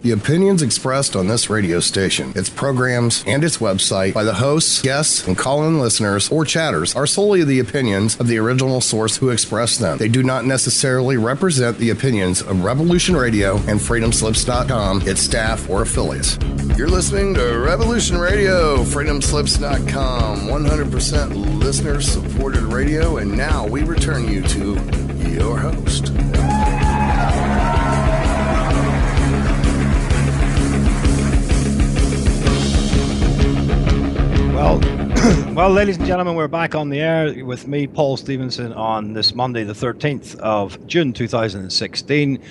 The opinions expressed on this radio station, its programs, and its website by the hosts, guests, and call-in listeners or chatters are solely the opinions of the original source who expressed them. They do not necessarily represent the opinions of Reveolution Radio and freedomslips.com, its staff, or affiliates. You're listening to Reveolution Radio, freedomslips.com, 100% listener-supported radio, and now we return you to your host. Well, ladies and gentlemen, we're back on the air with me, Paul Stevenson, on this Monday, the 13th of June, 2016.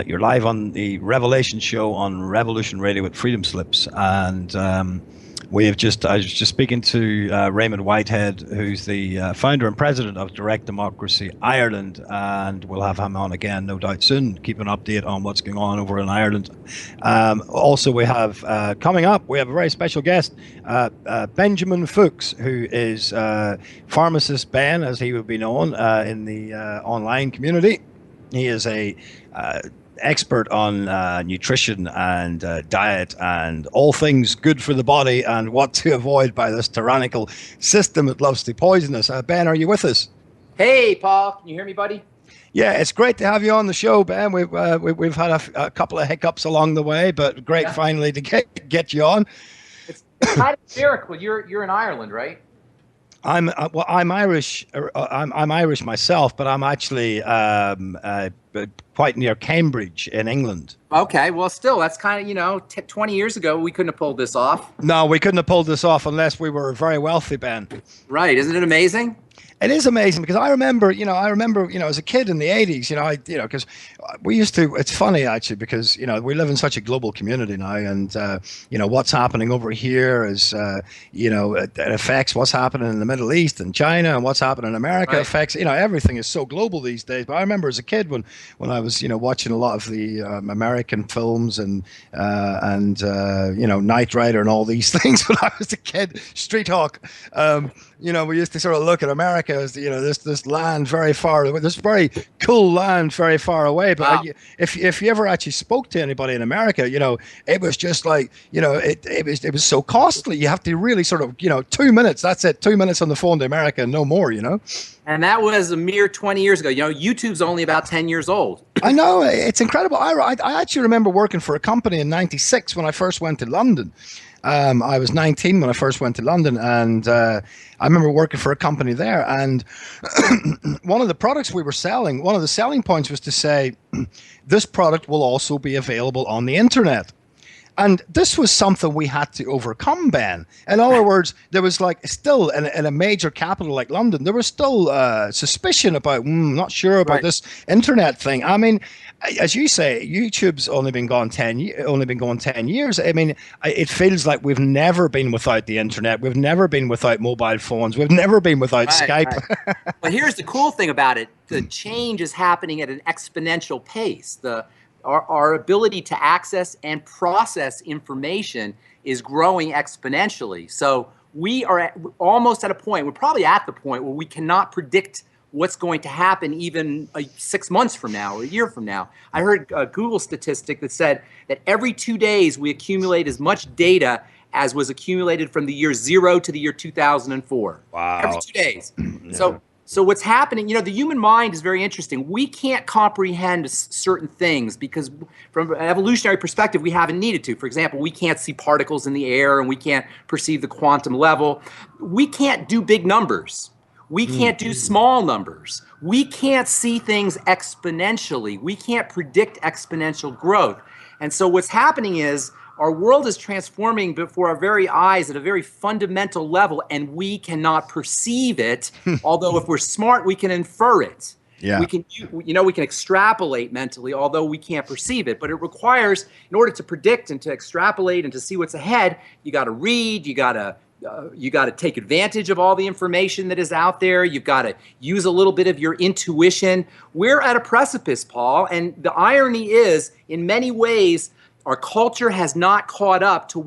You're live on the Revelation show on Reveolution Radio with Freedom Slips. And I was just speaking to Raymond Whitehead, who's the founder and president of Direct Democracy Ireland, and we'll have him on again, no doubt, soon. Keep an update on what's going on over in Ireland. Also, we have coming up, we have a very special guest, Benjamin Fuchs, who is Pharmacist Ben, as he would be known in the online community. He is a expert on nutrition and diet and all things good for the body and what to avoid by this tyrannical system that loves to poison us. Ben, are you with us? Hey, Paul. Can you hear me, buddy? Yeah, it's great to have you on the show, Ben. We've had a couple of hiccups along the way, but great finally to get you on. It's kind of a miracle. You're in Ireland, right? I'm Irish. I'm Irish myself, but I'm actually quite near Cambridge in England. Okay, well, still, that's kind of 20 years ago we couldn't have pulled this off. No, we couldn't have pulled this off unless we were very wealthy, Ben. Right? Isn't it amazing? It is amazing because I remember, as a kid in the 80s, because we used to, it's funny actually because, we live in such a global community now and, what's happening over here is, it affects what's happening in the Middle East and China, and what's happening in America affects, everything is so global these days. But I remember as a kid when I was, watching a lot of the American films and Knight Rider and all these things when I was a kid, Street Hawk, we used to sort of look at America as, this land very far away, this very cool land very far away. But if you ever actually spoke to anybody in America, it was just like, it was so costly. You have to really sort of, 2 minutes, that's it, 2 minutes on the phone to America and no more, And that was a mere 20 years ago. YouTube's only about 10 years old. I know, it's incredible. I actually remember working for a company in '96 when I first went to London. I was 19 when I first went to London, and I remember working for a company there. And one of the products we were selling, one of the selling points was to say, this product will also be available on the internet. And this was something we had to overcome, Ben. In other words, there was still in a major capital like London, there was still suspicion about, not sure about this internet thing. I mean, as you say, YouTube's only been going 10 years. I mean, it feels like we've never been without the internet. We've never been without mobile phones. We've never been without Skype. Right. But here's the cool thing about it. The change is happening at an exponential pace. Our ability to access and process information is growing exponentially. So we are almost at a point, we're probably at the point where we cannot predict what's going to happen even 6 months from now or a year from now. I heard a Google statistic that said that every 2 days we accumulate as much data as was accumulated from the year 0 to the year 2004. Wow. Every 2 days. Yeah. So what's happening, the human mind is very interesting. We can't comprehend certain things because from an evolutionary perspective, we haven't needed to. For example, we can't see particles in the air and we can't perceive the quantum level. We can't do big numbers. We can't do small numbers. We can't see things exponentially. We can't predict exponential growth. And so what's happening is our world is transforming before our very eyes at a very fundamental level, and we cannot perceive it. Although if we're smart, we can infer it. Yeah. We can extrapolate mentally, although we can't perceive it. But it requires, in order to predict and to extrapolate and to see what's ahead, you got to read, you got to take advantage of all the information that is out there. You've got to use a little bit of your intuition. We're at a precipice, Paul, and the irony is, in many ways, our culture has not caught up to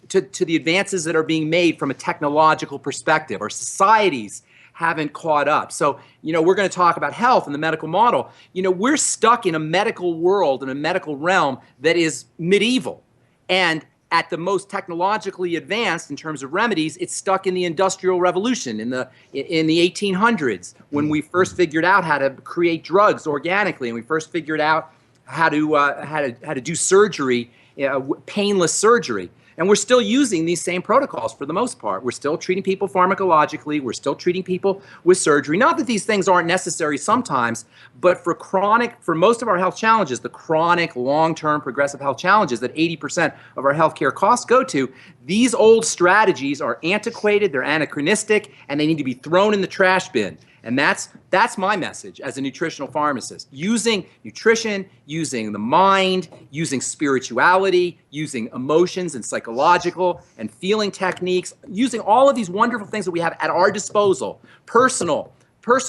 to the advances that are being made from a technological perspective. Our societies haven't caught up. So, we're going to talk about health and the medical model. We're stuck in a medical world, in a medical realm that is medieval. And at the most technologically advanced in terms of remedies, it's stuck in the Industrial Revolution in the 1800s, when we first figured out how to create drugs organically, and we first figured out how to do surgery, painless surgery. And we're still using these same protocols for the most part. We're still treating people pharmacologically. We're still treating people with surgery. Not that these things aren't necessary sometimes, but for most of our health challenges, the chronic, long-term, progressive health challenges that 80% of our healthcare costs go to, these old strategies are antiquated, they're anachronistic, and they need to be thrown in the trash bin. And that's my message as a nutritional pharmacist. Using nutrition, using the mind, using spirituality, using emotions and psychological and feeling techniques, using all of these wonderful things that we have at our disposal, personal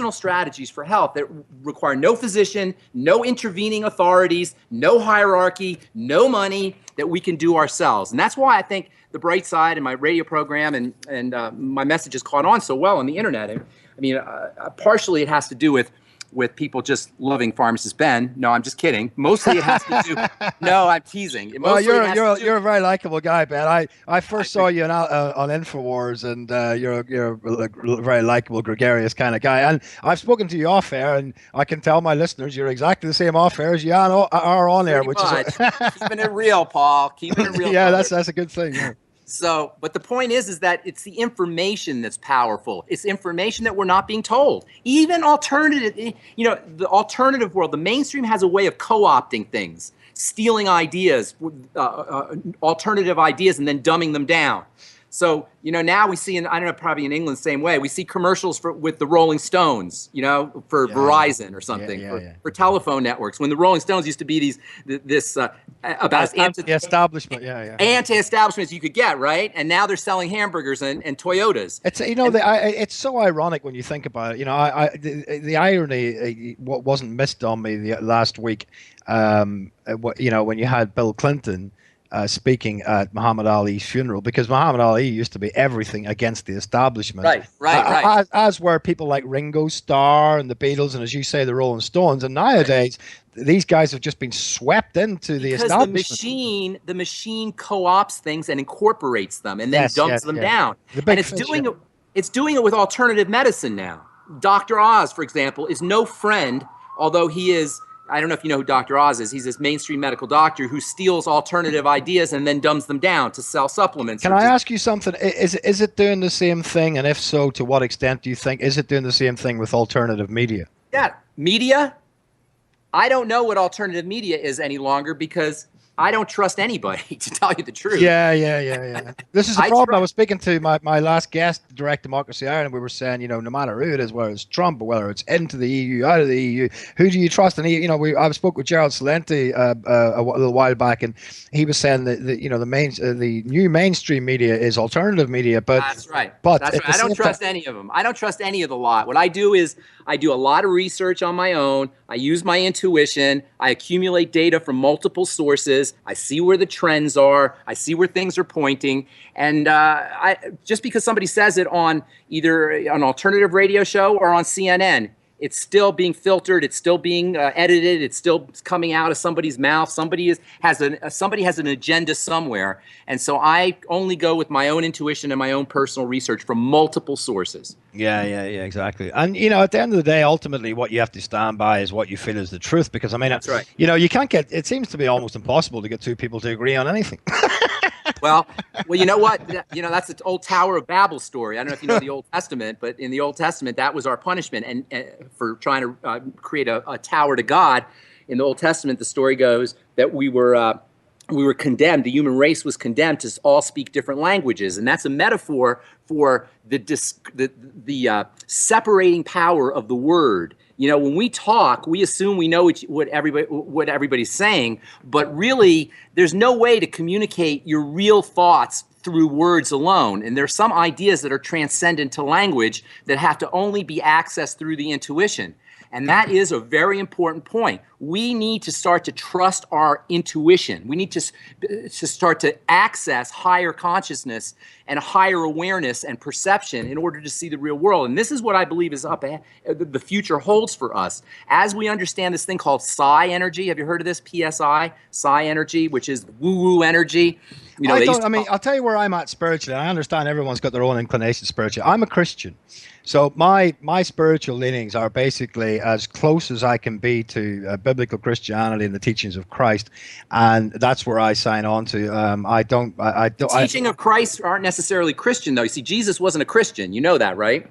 strategies for health that require no physician, no intervening authorities, no hierarchy, no money, that we can do ourselves. And that's why I think The Bright Side and my radio program and my message has caught on so well on the internet. I mean, partially it has to do with people just loving Pharmacist Ben. No, I'm just kidding. Mostly it has to do. No, I'm teasing. Well, you're a very likable guy, Ben. I first saw you on Infowars, and you're a very likable, gregarious kind of guy. And I've spoken to you off air, and I can tell my listeners you're exactly the same off air as you are on air, which is keeping it real, Paul. Keeping it real. Yeah, that's a good thing. Yeah. So, but the point is that it's the information that's powerful. It's information that we're not being told. Even alternative, the alternative world, the mainstream has a way of co-opting things, stealing ideas, alternative ideas, and then dumbing them down. So, now we see, I don't know, probably in England, same way, we see commercials with the Rolling Stones, for Verizon or something, for telephone networks. When the Rolling Stones used to be about anti-establishment, anti-establishment as you could get, right? And now they're selling hamburgers and Toyotas. It's it's so ironic when you think about it. The irony wasn't missed on me last week. When you had Bill Clinton speaking at Muhammad Ali's funeral, because Muhammad Ali used to be everything against the establishment. Right. As were people like Ringo Starr and the Beatles, and as you say, the Rolling Stones. And nowadays, these guys have just been swept into the establishment. The machine co-ops things and incorporates them, and then dumps them down. And it's doing it with alternative medicine now. Dr. Oz, for example, is no friend, although he is. I don't know if you know who Dr. Oz is. He's this mainstream medical doctor who steals alternative ideas and then dumbs them down to sell supplements. Can I ask you something? Is it doing the same thing? And if so, to what extent do you think? Is it doing the same thing with alternative media? Yeah. Media? I don't know what alternative media is any longer because I don't trust anybody, to tell you the truth. Yeah. This is the problem. I was speaking to my last guest, Direct Democracy Ireland. We were saying, no matter who it is, whether it's Trump or whether it's into the EU, out of the EU, who do you trust? And I spoke with Gerald Salenti a little while back, and he was saying that the new mainstream media is alternative media. But that's right. I don't trust any of them. I don't trust any of the lot. What I do is I do a lot of research on my own. I use my intuition. I accumulate data from multiple sources. I see where the trends are. I see where things are pointing. And just because somebody says it on either an alternative radio show or on CNN, it's still being filtered. It's still being edited. It's still coming out of somebody's mouth. Somebody has an agenda somewhere. And so I only go with my own intuition and my own personal research from multiple sources. Yeah, exactly. And, at the end of the day, ultimately, what you have to stand by is what you feel is the truth. Because, that's right. You can't it seems to be almost impossible to get two people to agree on anything. Well, you know what? That's the old Tower of Babel story. I don't know if you know the Old Testament, but in the Old Testament, that was our punishment. And for trying to create a tower to God, in the Old Testament, the story goes that we were condemned. The human race was condemned to all speak different languages, and that's a metaphor for the separating power of the word. When we talk, we assume we know what everybody's saying, but really, there's no way to communicate your real thoughts through words alone. And there's some ideas that are transcendent to language that have to only be accessed through the intuition. And that is a very important point. We need to start to trust our intuition. We need to start to access higher consciousness and higher awareness and perception in order to see the real world. And this is what I believe is up ahead, the future holds for us. As we understand this thing called psi energy, have you heard of this? PSI, psi energy, which is woo-woo energy. You know, I'll tell you where I'm at spiritually. I understand everyone's got their own inclination spiritually. I'm a Christian. So my spiritual leanings are basically as close as I can be to biblical Christianity and the teachings of Christ, and that's where I sign on to. The teaching of Christ aren't necessarily Christian, though. You see, Jesus wasn't a Christian. You know that, right?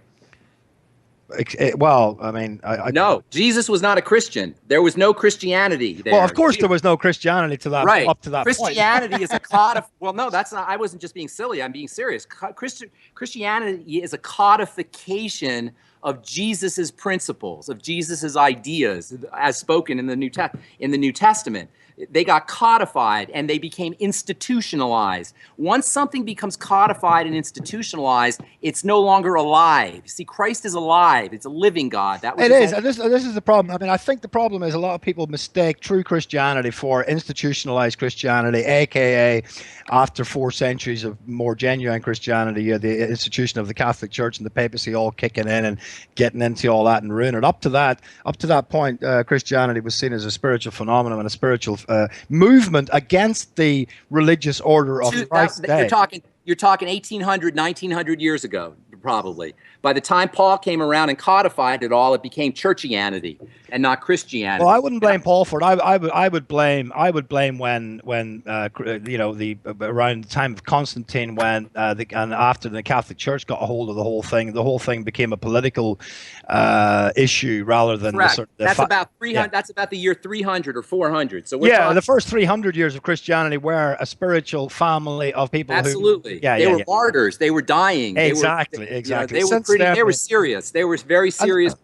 No, Jesus was not a Christian. There was no Christianity there. Well, of course, there was no Christianity to that up to that Christianity point. is a well, no, that's not. I wasn't just being silly. I'm being serious. Christianity is a codification of Jesus's principles, of Jesus's ideas, as spoken in the New Testament. They got codified and they became institutionalized. Once something becomes codified and institutionalized, it's no longer alive. See, Christ is alive. It's a living God. It is. And this is the problem. I mean, I think the problem is a lot of people mistake true Christianity for institutionalized Christianity, a.k.a. after 4 centuries of more genuine Christianity, the institution of the Catholic Church and the papacy all kicking in and getting into all that and ruining it. Up to that point, Christianity was seen as a spiritual phenomenon and a spiritual movement against the religious order of Christ's day. You're talking 1800, 1900 years ago, probably. By the time Paul came around and codified it all, it became churchianity and not Christianity. Well, I wouldn't blame Paul for it. I would blame when around the time of Constantine, when and after the Catholic Church got a hold of the whole thing became a political issue rather than that's about 300. Yeah. That's about the year 300 or 400. So the first 300 years of Christianity were a spiritual family of people. Absolutely. They were martyrs. They were dying. Exactly. They were serious. They were very serious.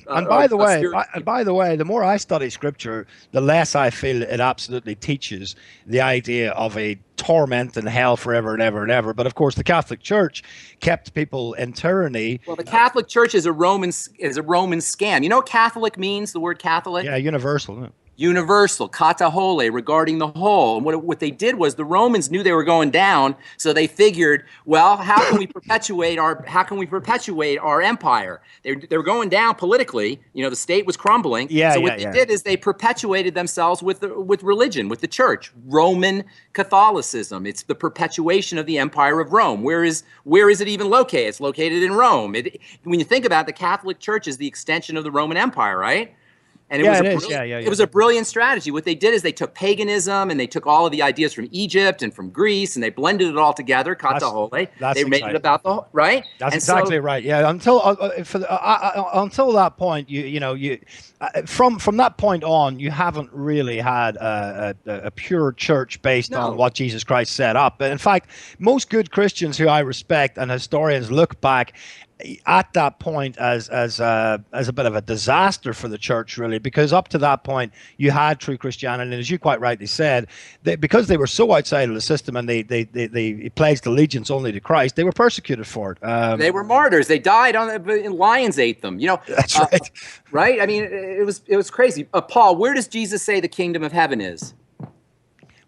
And by the way, the more I study Scripture, the less I feel it absolutely teaches the idea of a torment in hell forever and ever and ever. But of course, the Catholic Church kept people in tyranny. Well, the Catholic Church is a Roman scam. You know what Catholic means? The word Catholic? Yeah, universal. Yeah. Universal, kata hole, regarding the whole. And what they did was the Romans knew they were going down, so they figured, well, how can we perpetuate our empire? They were going down politically. You know, the state was crumbling. So what they did is they perpetuated themselves with religion, with the church, Roman Catholicism. It's the perpetuation of the Empire of Rome. Where is it even located? It's located in Rome. When you think about it, the Catholic Church is the extension of the Roman Empire, right? And it was a brilliant strategy. What they did is they took paganism and they took all of the ideas from Egypt and from Greece and they blended it all together. Kata hole. They made it about the right. That's exactly right. Yeah. Until that point, from that point on, you haven't really had a pure church based on what Jesus Christ set up. But in fact, most good Christians who I respect and historians look back at that point as a bit of a disaster for the church, really, because up to that point you had true Christianity, and as you quite rightly said, because they were so outside of the system and they pledged allegiance only to Christ, they were persecuted for it. They were martyrs. They died and lions ate them. You know, that's right. Right? I mean, it was crazy. Paul, where does Jesus say the kingdom of heaven is?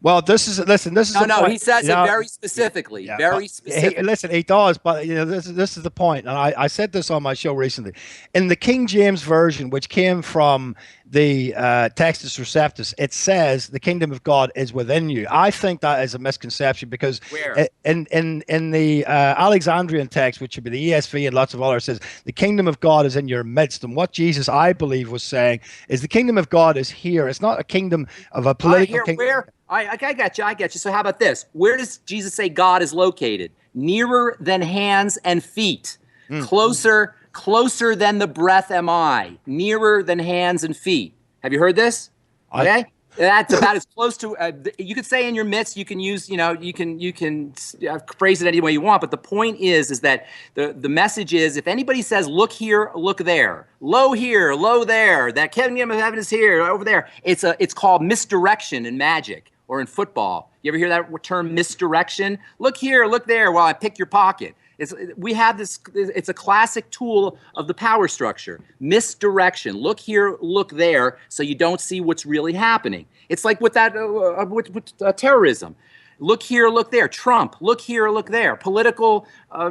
Well, this is No, he says it very specifically. Yeah, very specific. Listen, he does, but this is the point, and I said this on my show recently. In the King James version, which came from the Textus Receptus, it says the kingdom of God is within you. I think that is a misconception because in the Alexandrian text, which would be the ESV and lots of others, says the kingdom of God is in your midst. And what Jesus, I believe, was saying is the kingdom of God is here. It's not a kingdom of a political kingdom. I got you. So how about this? Where does Jesus say God is located? Nearer than hands and feet. Closer than the breath am I. Nearer than hands and feet. Have you heard this? Okay. That's about as close to. You could say in your midst. You can use. You can phrase it any way you want. But the point is that the message is: if anybody says, "Look here, look there," "Low here, low there," that kingdom of heaven is here, over there. It's called misdirection in magic or in football. You ever hear that term, misdirection? Look here, look there, while I pick your pocket. We have this. It's a classic tool of the power structure. Misdirection. Look here, look there, so you don't see what's really happening. It's like with that with terrorism. Look here, look there. Trump, look here, look there. Political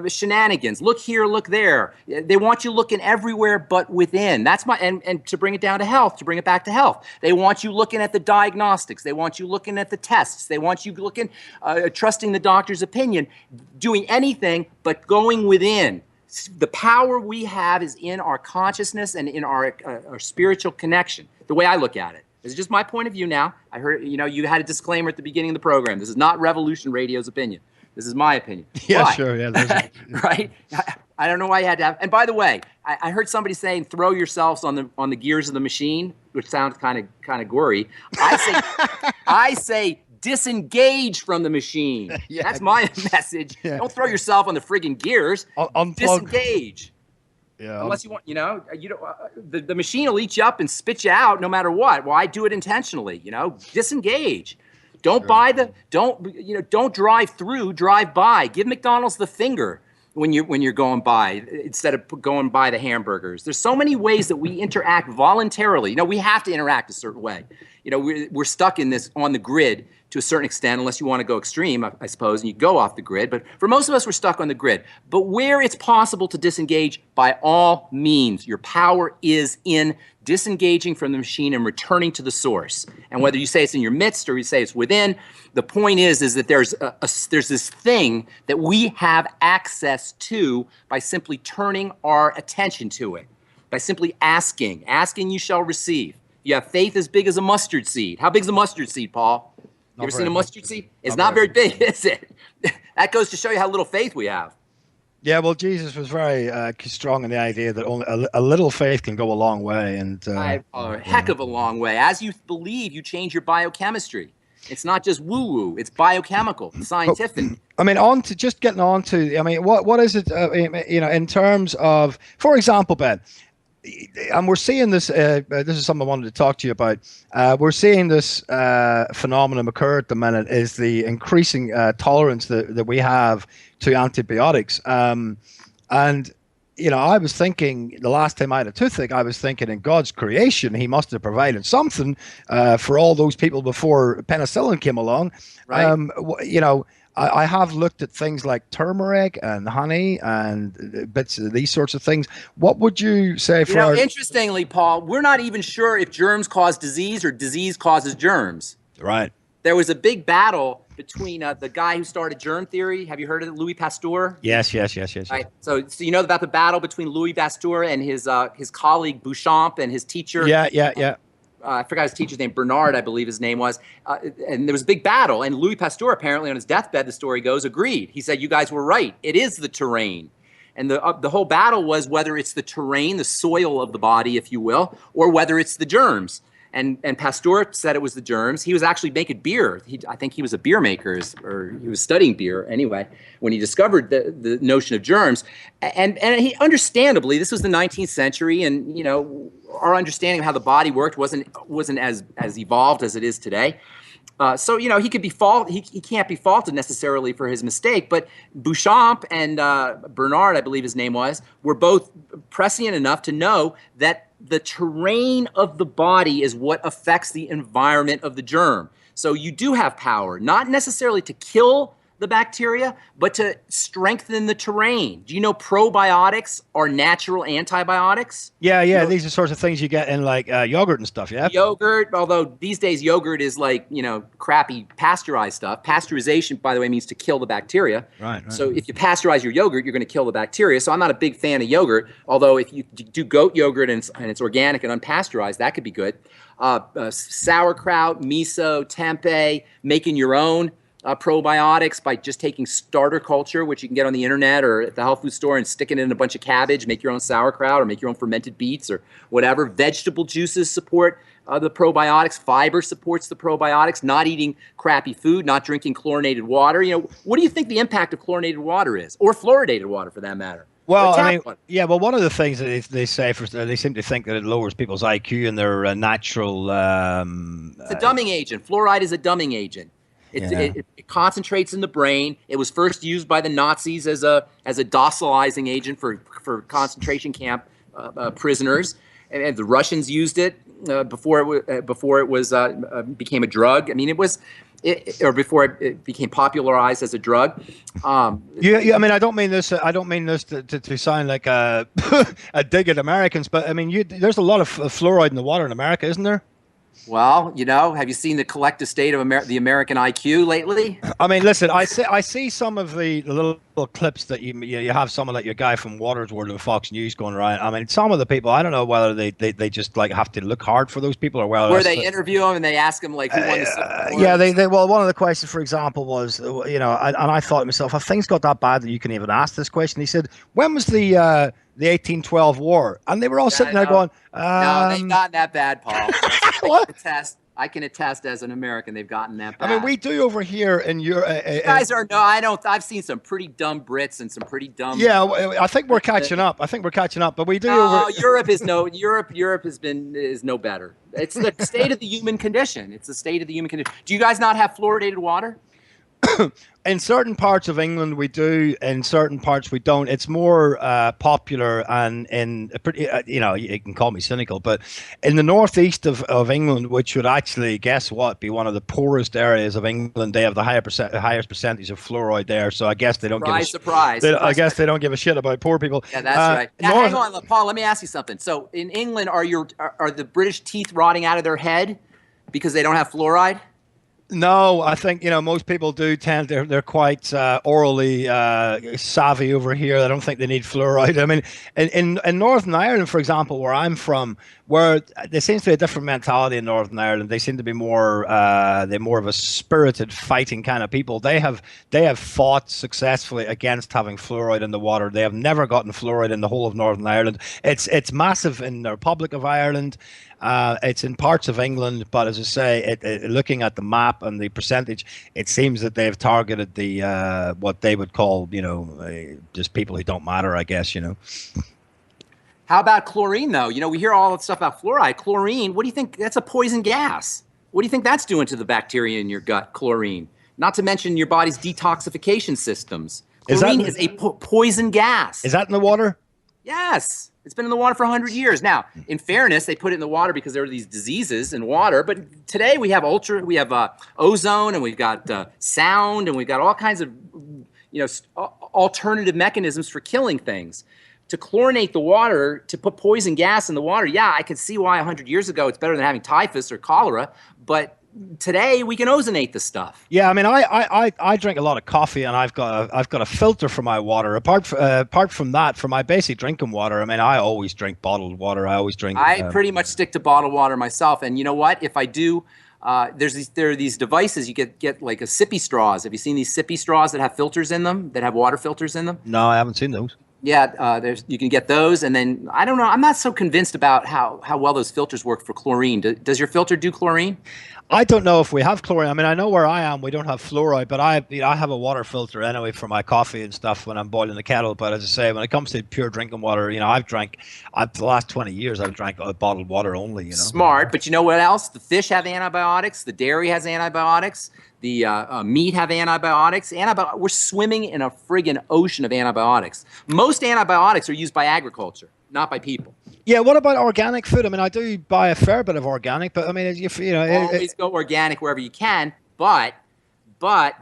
shenanigans, look here, look there. They want you looking everywhere but within. That's and to bring it down to health, to bring it back to health. They want you looking at the diagnostics. They want you looking at the tests. They want you looking, trusting the doctor's opinion, doing anything but going within. The power we have is in our consciousness and in our spiritual connection, the way I look at it. This is just my point of view now. I heard, you had a disclaimer at the beginning of the program. This is not Reveolution Radio's opinion. This is my opinion. Yeah, why? sure. Yeah, right? I don't know why you had to have. And by the way, I heard somebody saying, throw yourselves on the gears of the machine, which sounds kind of gory. I say disengage from the machine. Yeah. That's my message. Yeah. Don't throw yourself on the friggin' gears. Unplug. Disengage. Yeah. Unless you want, you don't. The machine will eat you up and spit you out no matter what. Well, I do it intentionally. Disengage. Don't don't drive through. Drive by. Give McDonald's the finger when you're going by instead of going by the hamburgers. There's so many ways that we interact voluntarily. We have to interact a certain way. We're stuck in this on the grid to a certain extent, unless you want to go extreme, I suppose, and you go off the grid. But for most of us, we're stuck on the grid. But where it's possible to disengage, by all means, your power is in disengaging from the machine and returning to the source. And whether you say it's in your midst or you say it's within, the point is that there's this thing that we have access to by simply turning our attention to it, by simply asking. Asking, you shall receive. You have faith as big as a mustard seed. How big is a mustard seed, Paul? You ever seen a mustard seed? It's not very big, is it? That goes to show you how little faith we have. Yeah, well, Jesus was very strong in the idea that only a little faith can go a long way. And a heck of a long way. As you believe, you change your biochemistry. It's not just woo-woo. It's biochemical, scientific. Getting on to, what is it, in terms of, for example, Ben, and we're seeing this, this is something I wanted to talk to you about. We're seeing this phenomenon occur at the minute, is the increasing tolerance that we have to antibiotics. And, I was thinking, the last time I had a toothache, I was thinking in God's creation, he must have provided something for all those people before penicillin came along. Right. I have looked at things like turmeric and honey and bits of these sorts of things. What would you say for interestingly, Paul, we're not even sure if germs cause disease or disease causes germs. Right. There was a big battle between the guy who started germ theory. Have you heard of it, Louis Pasteur? Yes. Right. So you know about the battle between Louis Pasteur and his colleague Beauchamp and his teacher? Yeah. I forgot his teacher's name, Bernard, I believe his name was. And there was a big battle. And Louis Pasteur, apparently on his deathbed, the story goes, agreed. He said, you guys were right. It is the terrain. And the whole battle was whether it's the terrain, the soil of the body, if you will, or whether it's the germs. And Pasteur said it was the germs. He was actually making beer. I think he was a beer maker, or he was studying beer anyway, when he discovered the notion of germs. And he, understandably, this was the 19th century, and our understanding of how the body worked wasn't as evolved as it is today. So he could be he can't be faulted necessarily for his mistake. But Beauchamp and Bernard, I believe his name was, were both prescient enough to know that the terrain of the body is what affects the environment of the germ. So you do have power, not necessarily to kill the bacteria, but to strengthen the terrain. Do you know probiotics are natural antibiotics? Yeah. These are sorts of things you get in like yogurt and stuff, yeah? Yogurt, although these days yogurt is like, crappy pasteurized stuff. Pasteurization, by the way, means to kill the bacteria. Right. So if you pasteurize your yogurt, you're going to kill the bacteria. So I'm not a big fan of yogurt, although if you do goat yogurt and it's organic and unpasteurized, that could be good. Sauerkraut, miso, tempeh, making your own probiotics by just taking starter culture, which you can get on the internet or at the health food store, and sticking it in a bunch of cabbage, make your own sauerkraut or make your own fermented beets or whatever. Vegetable juices support the probiotics. Fiber supports the probiotics. Not eating crappy food, not drinking chlorinated water. What do you think the impact of chlorinated water is, or fluoridated water for that matter? Well, one of the things that they say, they seem to think that it lowers people's IQ and their natural... it's a dumbing agent. Fluoride is a dumbing agent. It concentrates in the brain. It was first used by the Nazis as a docilizing agent for concentration camp prisoners, and the Russians used it before it became a drug. I mean, it was or before it became popularized as a drug. I mean, I don't mean this. I don't mean this to sound like a a dig at Americans, but I mean, there's a lot of fluoride in the water in America, isn't there? Well, have you seen the collective state of the American IQ lately? I mean, listen, I see some of the little clips that you have someone like your guy from Watersworth and Fox News going around. I mean, some of the people, I don't know whether they just like have to look hard for those people or whether where they interview them and they ask them like who won the Civil War. Yeah, well, one of the questions, for example, was and I thought to myself, have things got that bad that you can even ask this question? He said, when was the 1812 war? And they were all sitting there going, no, they've gotten that bad, Paul. What? I can attest as an American, they've gotten that bad. I mean, we do over here in Europe. You guys are I don't. I've seen some pretty dumb Brits and some pretty dumb. Yeah, I think we're catching up. But we do. Europe is Europe is no better. It's the state of the human condition. It's the state of the human condition. Do you guys not have fluoridated water? In certain parts of England, we do. In certain parts, we don't. It's more popular, and in you can call me cynical, but in the northeast of England, which would actually, guess what, be one of the poorest areas of England, they have the highest percentage of fluoride there. So I guess they don't surprise. I guess they don't give a shit about poor people. Yeah, that's right. Now, hang on, Paul. Let me ask you something. So in England, are the British teeth rotting out of their head because they don't have fluoride? No, I think most people do tend they're quite orally savvy over here. I don't think they need fluoride. I mean, in Northern Ireland, for example, where I'm from, where there seems to be a different mentality in Northern Ireland. They seem to be more they're more of a spirited fighting kind of people. They have fought successfully against having fluoride in the water. They have never gotten fluoride in the whole of Northern Ireland. It's massive in the Republic of Ireland. It's in parts of England, but as I say, looking at the map and the percentage, it seems that they've targeted the what they would call, just people who don't matter, I guess, How about chlorine, though? We hear all that stuff about fluoride. Chlorine, what do you think? That's a poison gas. What do you think that's doing to the bacteria in your gut, chlorine? Not to mention your body's detoxification systems. Chlorine is a poison gas. Is that in the water? Yes. It's been in the water for 100 years. Now, in fairness, they put it in the water because there are these diseases in water. But today we have ozone, and we've got sound, and we've got all kinds of alternative mechanisms for killing things. To chlorinate the water, to put poison gas in the water, yeah, I can see why 100 years ago it's better than having typhus or cholera. But today we can ozonate the stuff. Yeah, I mean, I drink a lot of coffee, and I've got a filter for my water. Apart from that, for my basic drinking water, I mean, I always drink bottled water. I pretty much stick to bottled water myself. And you know what? If I do, there are these devices you get like a sippy straws. Have you seen these sippy straws that have filters in them? That have water filters in them? No, I haven't seen those. Yeah, you can get those, and then I don't know. I'm not so convinced about how well those filters work for chlorine. Does your filter do chlorine? I don't know if we have chlorine. I mean, I know where I am, we don't have fluoride, but I have a water filter anyway for my coffee and stuff when I'm boiling the kettle. But as I say, when it comes to pure drinking water, for the last 20 years, I've drank bottled water only. Smart, but you know what else? The fish have antibiotics. The dairy has antibiotics. The meat have antibiotics. We're swimming in a friggin' ocean of antibiotics. Most antibiotics are used by agriculture, not by people. Yeah, what about organic food? I mean, I do buy a fair bit of organic, but I mean, always go organic wherever you can. But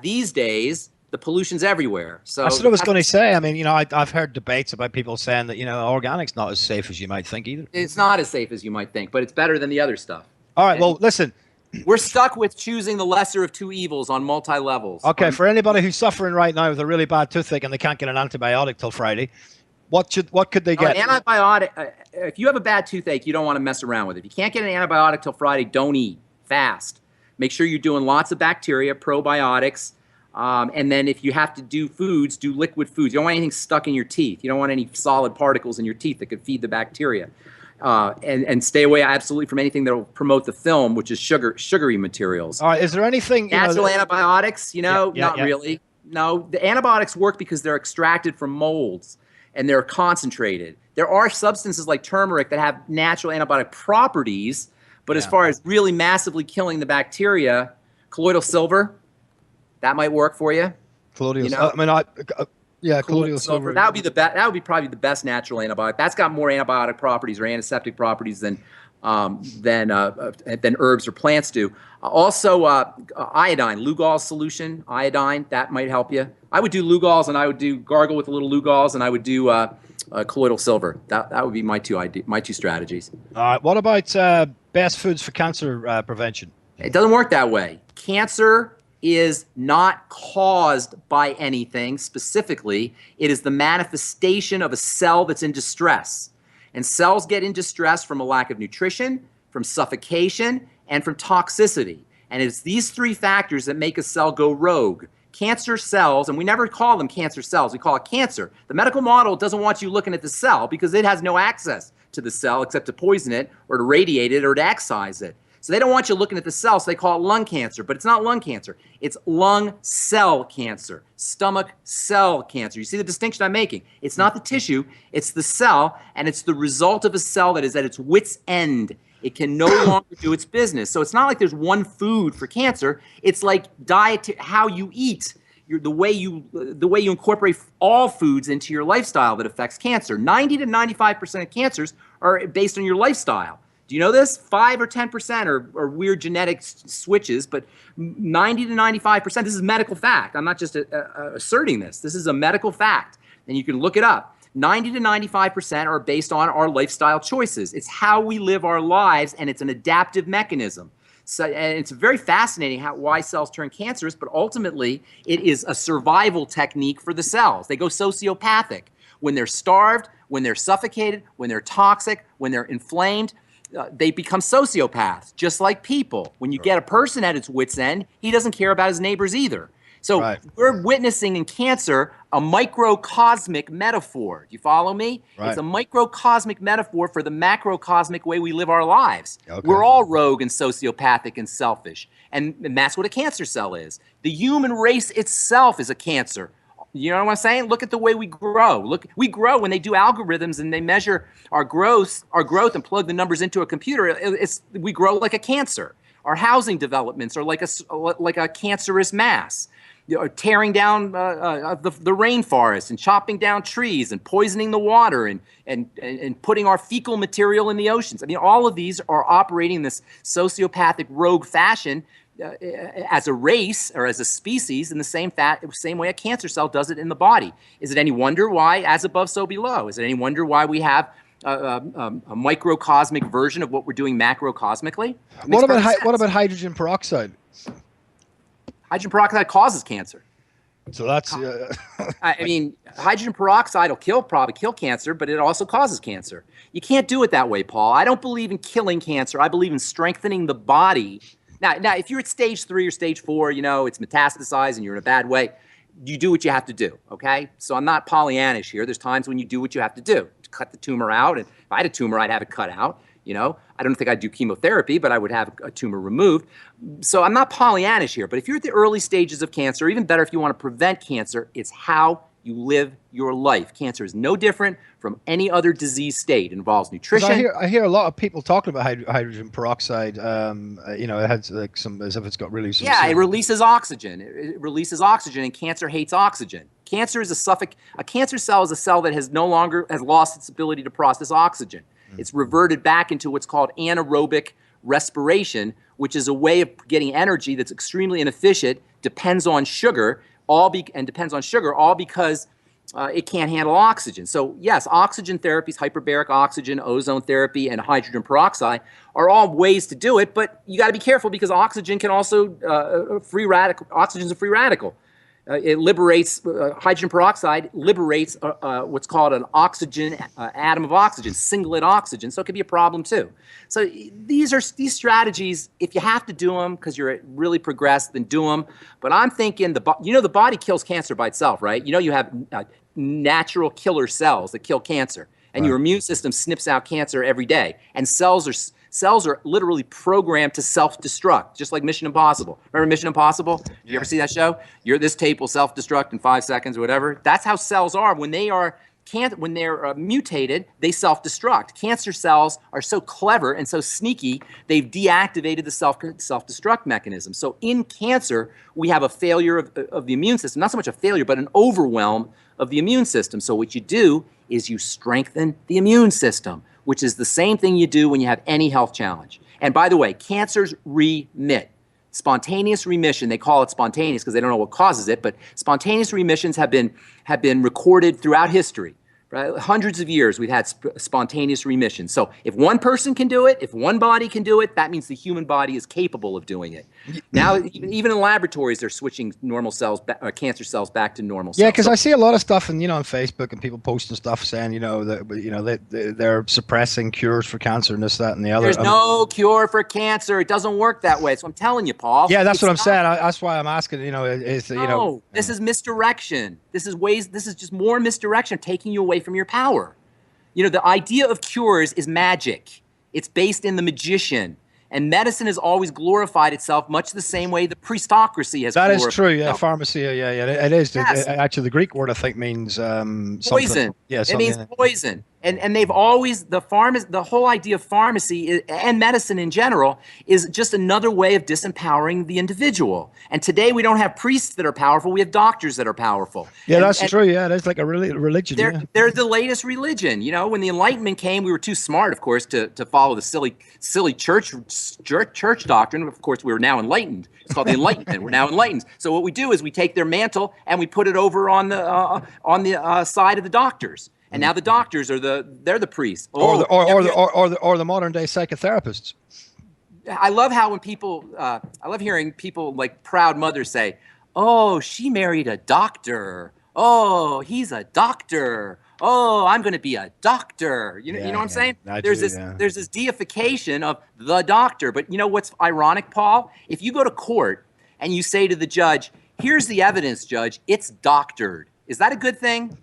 these days, the pollution's everywhere. So that's what I was going to say. I mean, I've heard debates about people saying that organic's not as safe as you might think either. It's not as safe as you might think, but it's better than the other stuff. All right. Well, listen. We're stuck with choosing the lesser of two evils on multi-levels. Okay, for anybody who's suffering right now with a really bad toothache and they can't get an antibiotic till Friday, what could they get? An antibiotic. If you have a bad toothache, you don't want to mess around with it. If you can't get an antibiotic till Friday, don't eat. Fast. Make sure you're doing lots of bacteria, probiotics, and then if you have to do foods, do liquid foods. You don't want anything stuck in your teeth. You don't want any solid particles in your teeth that could feed the bacteria. And stay away absolutely from anything that will promote the film, which is sugary materials. All right, is there anything natural antibiotics? Not really. No, the antibiotics work because they're extracted from molds and they're concentrated. There are substances like turmeric that have natural antibiotic properties, but as far as really massively killing the bacteria, colloidal silver, that might work for you. Colloidal. Colloidal silver. That would be probably the best natural antibiotic. That's got more antibiotic properties or antiseptic properties than than herbs or plants do. Also, iodine, Lugol solution, iodine, that might help you. I would do Lugols, and I would do gargle with a little Lugols, and I would do colloidal silver. That would be my two strategies. What about best foods for cancer prevention? It doesn't work that way. Cancer is not caused by anything specifically. It is the manifestation of a cell that's in distress. And cells get in distress from a lack of nutrition, from suffocation, and from toxicity. And it's these three factors that make a cell go rogue. Cancer cells, and we never call them cancer cells, we call it cancer. The medical model doesn't want you looking at the cell because it has no access to the cell except to poison it or to radiate it or to excise it. So they don't want you looking at the cell, so they call it lung cancer. But it's not lung cancer. It's lung cell cancer, stomach cell cancer. You see the distinction I'm making? It's not the tissue, it's the cell, and it's the result of a cell that is at its wit's end. It can no longer do its business. So it's not like there's one food for cancer. It's like diet, how you eat, the way you incorporate all foods into your lifestyle that affects cancer. 90 to 95% of cancers are based on your lifestyle. Do you know this? 5 or 10% are weird genetic switches, but 90 to 95%, this is medical fact. I'm not just asserting this. This is a medical fact, and you can look it up. 90 to 95% are based on our lifestyle choices. It's how we live our lives, and it's an adaptive mechanism. So, and it's very fascinating why cells turn cancerous, but ultimately it is a survival technique for the cells. They go sociopathic. When they're starved, when they're suffocated, when they're toxic, when they're inflamed, they become sociopaths, just like people. When you get a person at its wit's end, he doesn't care about his neighbors either. So we're witnessing in cancer a microcosmic metaphor. Do you follow me? Right. It's a microcosmic metaphor for the macrocosmic way we live our lives. Okay. We're all rogue and sociopathic and selfish. And that's what a cancer cell is. The human race itself is a cancer. You know what I'm saying? Look at the way we grow. We grow when they do algorithms and they measure our growth and plug the numbers into a computer. We grow like a cancer. Our housing developments are like a cancerous mass. Tearing down the rainforest and chopping down trees and poisoning the water and putting our fecal material in the oceans. I mean, all of these are operating in this sociopathic rogue fashion as a race or as a species in the same way a cancer cell does it in the body. Is it any wonder why as above, so below? Is it any wonder why we have a microcosmic version of what we're doing macrocosmically? What about hydrogen peroxide? Hydrogen peroxide causes cancer. So that's... I mean, hydrogen peroxide will probably kill cancer, but it also causes cancer. You can't do it that way, Paul. I don't believe in killing cancer. I believe in strengthening the body. Now, if you're at stage 3 or stage 4, it's metastasized and you're in a bad way, you do what you have to do, okay? So I'm not Pollyannish here. There's times when you do what you have to do. Cut the tumor out. And if I had a tumor, I'd have it cut out. I don't think I'd do chemotherapy, but I would have a tumor removed. So I'm not Pollyannish here, but if you're at the early stages of cancer, or even better, if you want to prevent cancer, it's how you live your life. Cancer is no different from any other disease state. It involves nutrition. I hear a lot of people talking about hydrogen peroxide. It has like as if it's got really some... Yeah, it releases oxygen. It releases oxygen, and cancer hates oxygen. Cancer is a cancer cell is a cell that has lost its ability to process oxygen. It's reverted back into what's called anaerobic respiration, which is a way of getting energy that's extremely inefficient, depends on sugar, all because it can't handle oxygen. So yes, oxygen therapies, hyperbaric oxygen, ozone therapy, and hydrogen peroxide are all ways to do it, but you got to be careful because oxygen can also oxygen's a free radical. It liberates, hydrogen peroxide liberates what's called an oxygen, atom of oxygen, singlet oxygen, so it could be a problem too. So these strategies, if you have to do them because you're really progressed, then do them. But I'm thinking, the body kills cancer by itself, right? You have natural killer cells that kill cancer, and your immune system snips out cancer every day, and cells are literally programmed to self-destruct, just like Mission Impossible. Remember Mission Impossible? Did you ever see that show? This tape will self-destruct in 5 seconds or whatever. That's how cells are. When they're mutated, they self-destruct. Cancer cells are so clever and so sneaky, they've deactivated the self-destruct mechanism. So in cancer, we have a failure of the immune system, not so much a failure, but an overwhelm of the immune system. So what you do is you strengthen the immune system, which is the same thing you do when you have any health challenge. And by the way, cancers remit. Spontaneous remission, they call it spontaneous because they don't know what causes it, but spontaneous remissions have been recorded throughout history. Right? Hundreds of years we've had spontaneous remission. So if one person can do it, if one body can do it, that means the human body is capable of doing it. Now, even in laboratories, they're switching normal cells, cancer cells back to normal cells. Yeah, because I see a lot of stuff, and on Facebook, and people posting stuff saying, that they're suppressing cures for cancer and this, that, and the other. There's no cure for cancer. It doesn't work that way. So I'm telling you, Paul. Yeah, that's what I'm saying. That's why I'm asking. This is misdirection. This is just more misdirection, taking you away from your power. The idea of cures is magic. It's based in the magician. And medicine has always glorified itself much the same way the priestocracy has glorified itself. That is true, yeah. Pharmacy, yeah, it is. Yes. Actually, the Greek word, I think, means poison. Yeah, it means poison. And they've always, the whole idea of pharmacy and medicine in general is just another way of disempowering the individual. And today we don't have priests that are powerful, we have doctors that are powerful. Yeah, that's true, yeah. It's like a religion. They're the latest religion. When the Enlightenment came, we were too smart, of course, to follow the silly church doctrine. Of course, we were now enlightened. It's called the Enlightenment. We're now enlightened. So what we do is we take their mantle and we put it over on the side of the doctors. And now the doctors they're the priests. Or the modern day psychotherapists. I love how I love hearing people like proud mothers say, "Oh, she married a doctor. Oh, he's a doctor. Oh, I'm going to be a doctor." You know what I'm saying? There's this deification of the doctor. But you know what's ironic, Paul? If you go to court and you say to the judge, "Here's the evidence, judge. It's doctored." Is that a good thing?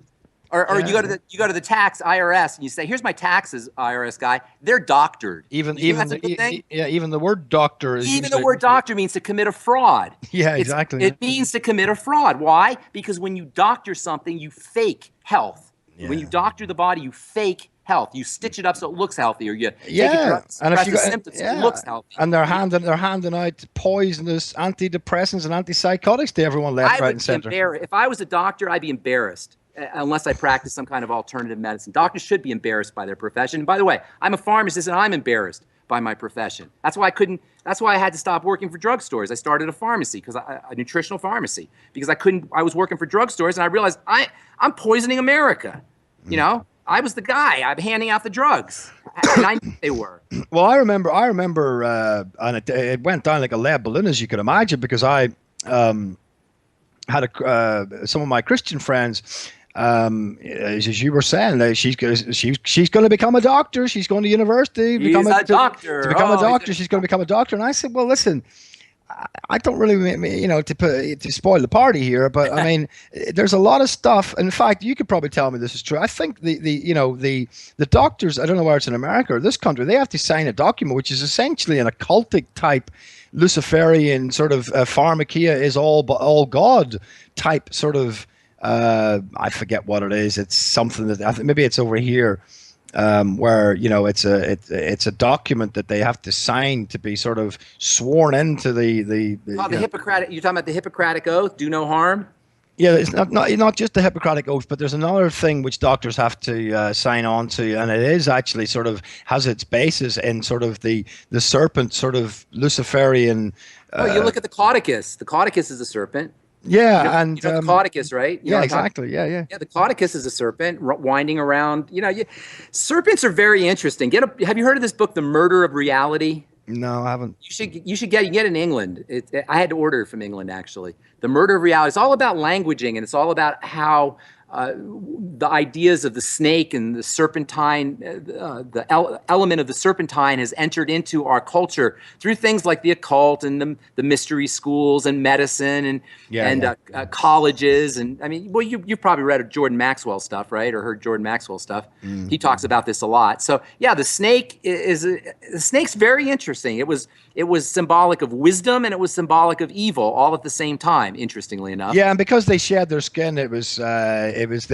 Or you go to the tax IRS and you say, "Here's my taxes, IRS guy. They're doctored." Even the word doctor is the word doctor means to commit a fraud. Yeah, exactly. It means to commit a fraud. Why? Because when you doctor something, you fake health. Yeah. When you doctor the body, you fake health. You stitch it up so it looks healthy, or you take a drug, suppress the symptoms so it looks healthy. And they're handing out poisonous antidepressants and antipsychotics to everyone left, right, and center. If I was a doctor, I'd be embarrassed. Unless I practice some kind of alternative medicine. Doctors should be embarrassed by their profession. And by the way, I'm a pharmacist and I'm embarrassed by my profession. That's why I had to stop working for drugstores. I started a pharmacy, a nutritional pharmacy, because I was working for drugstores and I realized I'm poisoning America. I was the guy. I'm handing out the drugs. And I knew they were. Well, I remember, and it went down like a lead balloon, as you could imagine, because I had some of my Christian friends. As you were saying, she's going to become a doctor. She's going to university. To become a doctor. She's going to become a doctor. And I said, well, listen, I don't really, to spoil the party here, but I mean, there's a lot of stuff. In fact, you could probably tell me this is true. I think the doctors, I don't know whether it's in America or this country, they have to sign a document which is essentially an occultic type, Luciferian sort of pharmakia is all God type sort of. I forget what it is. It's something that I think maybe it's over here, where it's a document that they have to sign to be sort of sworn into the Hippocratic. You're talking about the Hippocratic Oath, do no harm. Yeah, it's not just the Hippocratic Oath, but there's another thing which doctors have to sign on to, and it is actually sort of has its basis in sort of the serpent sort of Luciferian. You look at the Caudicus. The Caudicus is a serpent. Yeah, the Caudicus, right? Exactly. Yeah. Yeah, the Caudicus is a serpent winding around. Serpents are very interesting. Have you heard of this book, The Murder of Reality? No, I haven't. You should get it in England. I had to order it from England, actually. The Murder of Reality. It's all about languaging, and it's all about how the ideas of the snake and the serpentine, the element of the serpentine has entered into our culture through things like the occult and the mystery schools and medicine and colleges. And I mean, well, you've probably read Jordan Maxwell stuff, right? Or heard Jordan Maxwell stuff. Mm-hmm. He talks about this a lot. So yeah, the snake's very interesting. It was symbolic of wisdom and it was symbolic of evil all at the same time, interestingly enough. Yeah, and because they shed their skin, they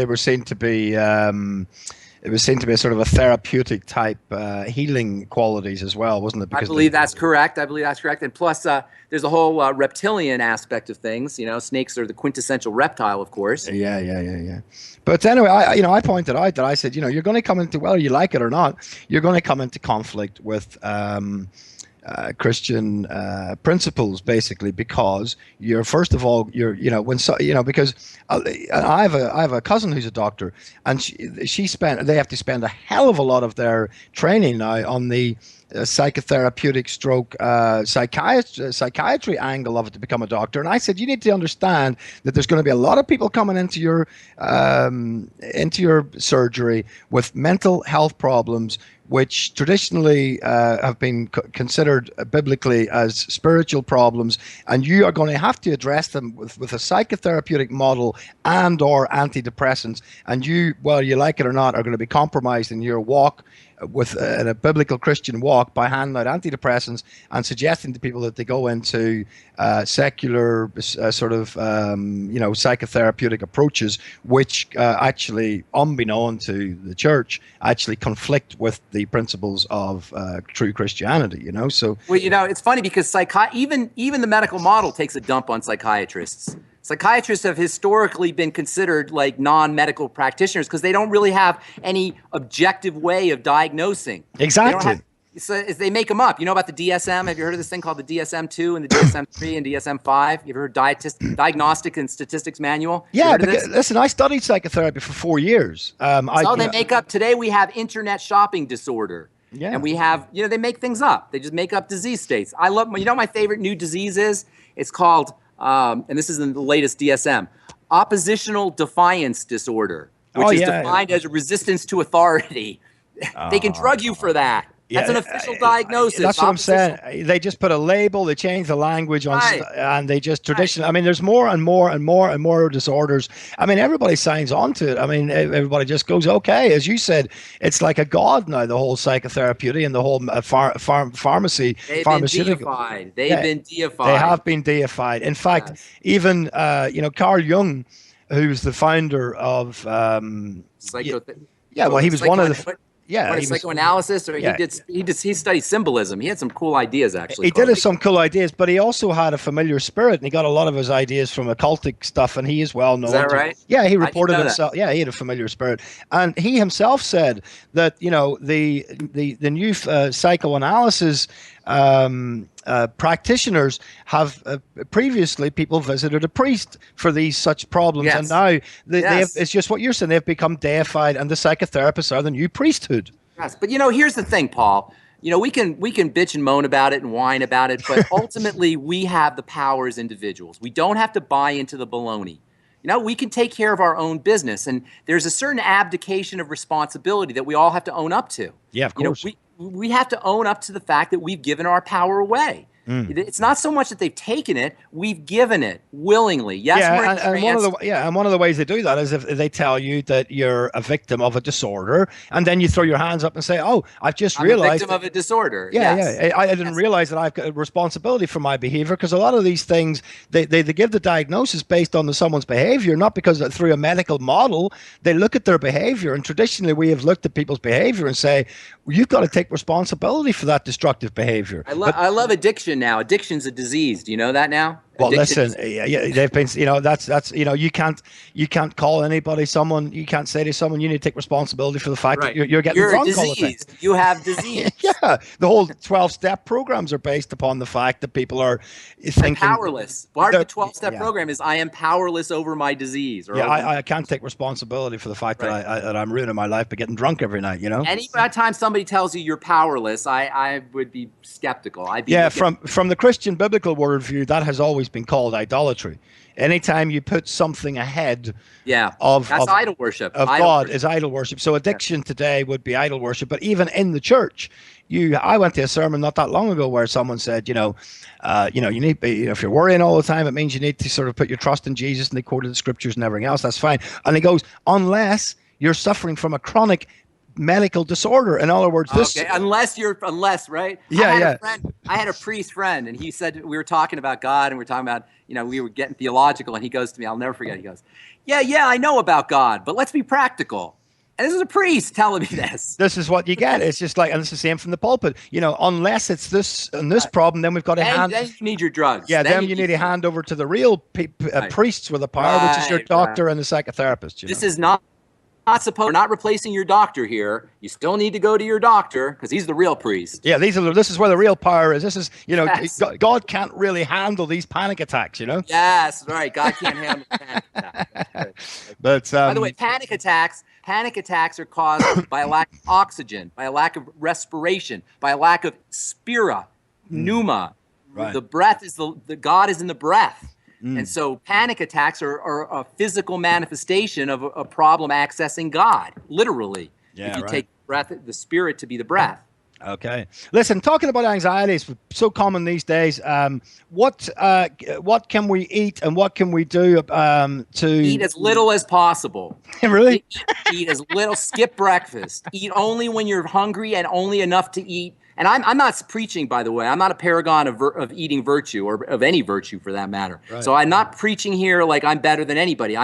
were seen to be it was seen to be a sort of a therapeutic type healing qualities as well, wasn't it? Because I believe that's correct. And plus, there's a whole reptilian aspect of things. Snakes are the quintessential reptile, of course. Yeah. But anyway, I pointed out that I said, you're going to come into, whether you like it or not, you're going to come into conflict with Christian principles, basically, because you're, first of all, because I have a cousin who's a doctor, and they have to spend a hell of a lot of their training now on the psychotherapeutic stroke psychiatry angle of it to become a doctor. And I said, you need to understand that there's going to be a lot of people coming into your surgery with mental health problems, which traditionally have been considered biblically as spiritual problems, and you are going to have to address them with a psychotherapeutic model and or antidepressants, and you, whether you like it or not, are going to be compromised in your walk with a biblical Christian walk by handing out antidepressants and suggesting to people that they go into secular psychotherapeutic approaches, which actually, unbeknown to the church, actually conflict with the principles of true Christianity. So it's funny because even the medical model takes a dump on psychiatrists. Psychiatrists have historically been considered like non-medical practitioners because they don't really have any objective way of diagnosing. Exactly. They make them up. You know about the DSM? Have you heard of this thing called the DSM-2 and the DSM-3 and DSM-5? You ever heard Diagnostic and Statistics Manual? Yeah, because, listen, I studied psychotherapy for 4 years. They make up. Today we have internet shopping disorder. Yeah. And we have, they make things up. They just make up disease states. I love, my favorite new disease is? It's called, and this is in the latest DSM, oppositional defiance disorder, which is defined as a resistance to authority. They can drug you for that. That's an official diagnosis. That's what I'm saying. They just put a label, they change the language on, and they just traditionally. I mean, there's more and more disorders. I mean, everybody signs on to it. I mean, everybody just goes, okay, as you said, it's like a god now. The whole psychotherapeutic and the whole pharmacy. They've been deified. They have been deified. In fact, even Carl Jung, who's the founder of he was one of the. Yeah, psychoanalysis, or he studied symbolism. He had some cool ideas, actually. He did have some cool ideas, but he also had a familiar spirit, and he got a lot of his ideas from occultic stuff. And he is well known. Is that right? Yeah, he reported himself. Yeah, he had a familiar spirit, and he himself said that the new psychoanalysis practitioners have previously people visited a priest for these such problems, and now it's just what you're saying. They've become deified, and the psychotherapists are the new priesthood. Yes, but here's the thing, Paul. We can bitch and moan about it and whine about it, but ultimately we have the power as individuals. We don't have to buy into the baloney. We can take care of our own business, and there's a certain abdication of responsibility that we all have to own up to. Yeah, of course. We have to own up to the fact that we've given our power away. It's not so much that they've taken it; we've given it willingly. Yes, and one of the ways they do that is if they tell you that you're a victim of a disorder, and then you throw your hands up and say, "Oh, I've just realized I'm a victim of a disorder." I didn't realize that I've got a responsibility for my behavior, because a lot of these things they give the diagnosis based on someone's behavior, not because through a medical model. They look at their behavior, and traditionally we have looked at people's behavior and say, well, "You've got to take responsibility for that destructive behavior." I love addiction. Now, addiction's a disease. Do you know that now? Well, listen, they've been, that's you can't call anybody, you can't say to someone, you need to take responsibility for the fact that you're getting drunk all the time. You have disease. Yeah, the whole 12-step programs are based upon the fact that people are thinking powerless. Part of the 12-step program is I am powerless over my disease. I can't take responsibility for the fact that I'm ruining my life by getting drunk every night. Any time somebody tells you you're powerless, I would be skeptical. From the Christian biblical worldview, that has always been called idolatry. Anytime you put something ahead that's idol worship. God is idol worship. So addiction today would be idol worship. But even in the church, I went to a sermon not that long ago where someone said, you need, if you're worrying all the time, it means you need to sort of put your trust in Jesus, and they quoted the scriptures and everything else. That's fine. And he goes, unless you're suffering from a chronic medical disorder. In other words, unless, right? I had a priest friend, and he said, we were talking about God, and we were talking about, we were getting theological, and he goes to me, I'll never forget, he goes, yeah, I know about God, but let's be practical. And this is a priest telling me this. This is what you get. It's just like, and it's the same from the pulpit. Unless it's this and this problem, then we've got to hand. Then you need your drugs. Yeah, then you need to hand over to the real priests with the power, which is your doctor and the psychotherapist. This is not supposed. We're not replacing your doctor here. You still need to go to your doctor because he's the real priest. Yeah, this is where the real power is. This is, yes. God can't really handle these panic attacks. Yes, right. God can't handle panic attacks. But by the way, panic attacks are caused by a lack of oxygen, by a lack of respiration, by a lack of spira, pneuma. Right. The breath is the God is in the breath. And so panic attacks are a physical manifestation of a problem accessing God, literally. Yeah, if you take the spirit to be the breath. Okay. Listen, talking about anxiety is so common these days. What can we eat and what can we do to eat as little as possible? Really? Eat as little. Skip breakfast. Eat only when you're hungry and only enough to eat. And I'm not preaching, by the way. I'm not a paragon of eating virtue or of any virtue for that matter. Right. So I'm not preaching here like I'm better than anybody.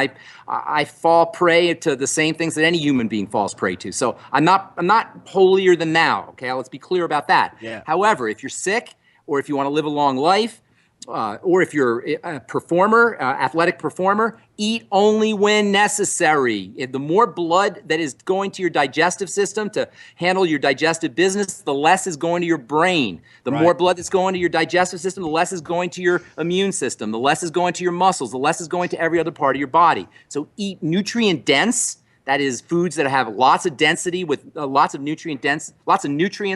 I fall prey to the same things that any human being falls prey to. So I'm not holier than thou. Okay, let's be clear about that. Yeah. However, if you're sick or if you want to live a long life, or if you're a performer, athletic performer, eat only when necessary. The more blood that is going to your digestive system to handle your digestive business, the less is going to your brain. The more blood that's going to your digestive system, the less is going to your immune system. The less is going to your muscles. The less is going to every other part of your body. So eat nutrient dense. That is foods that have lots of density with lots of nutrients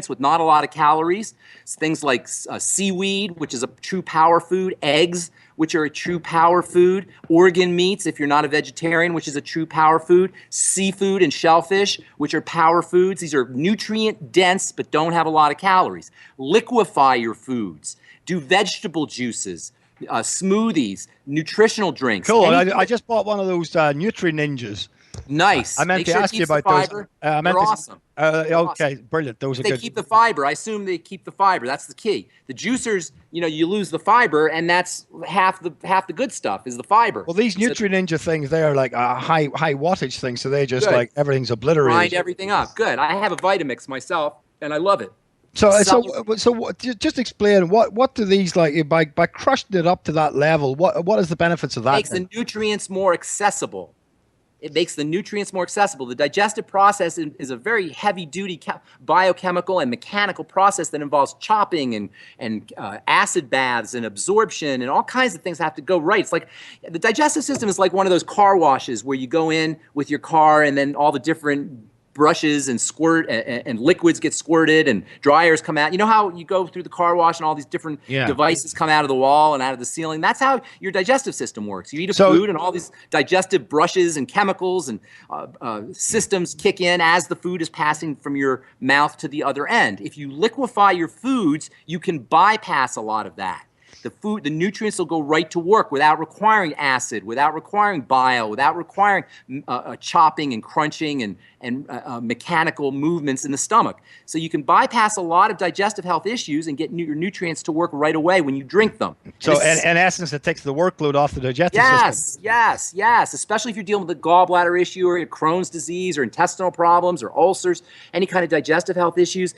with not a lot of calories. It's things like seaweed, which is a true power food, eggs, which are a true power food, organ meats, if you're not a vegetarian, which is a true power food, seafood and shellfish, which are power foods. These are nutrient dense but don't have a lot of calories. Liquefy your foods. Do vegetable juices. Smoothies, nutritional drinks. Cool. I just bought one of those Nutri Ninjas. Nice. I meant to ask you about those. They're awesome. Okay, brilliant. Those are good. They keep the fiber. I assume they keep the fiber. That's the key. The juicers, you lose the fiber, and that's half the good stuff is the fiber. Well, these Nutri Ninja things, they are like a high wattage thing, so they just like everything's obliterated. Grind everything up. Good. I have a Vitamix myself, and I love it. So just explain what do these like by crushing it up to that level? What is the benefits of that? It makes the nutrients more accessible. It makes the nutrients more accessible. The digestive process is a very heavy-duty biochemical and mechanical process that involves chopping and acid baths and absorption and all kinds of things have to go right. It's like the digestive system is like one of those car washes where you go in with your car and then all the different brushes and squirt and liquids get squirted and dryers come out. You know how you go through the car wash and all these different devices come out of the wall and out of the ceiling? That's how your digestive system works. You eat a food and all these digestive brushes and chemicals and systems kick in as the food is passing from your mouth to the other end. If you liquefy your foods, you can bypass a lot of that. The nutrients will go right to work without requiring acid, without requiring bile, without requiring chopping and crunching and mechanical movements in the stomach. So you can bypass a lot of digestive health issues and get your nutrients to work right away when you drink them. So in essence, it takes the workload off the digestive system. Yes. Especially if you're dealing with a gallbladder issue or Crohn's disease or intestinal problems or ulcers, any kind of digestive health issues.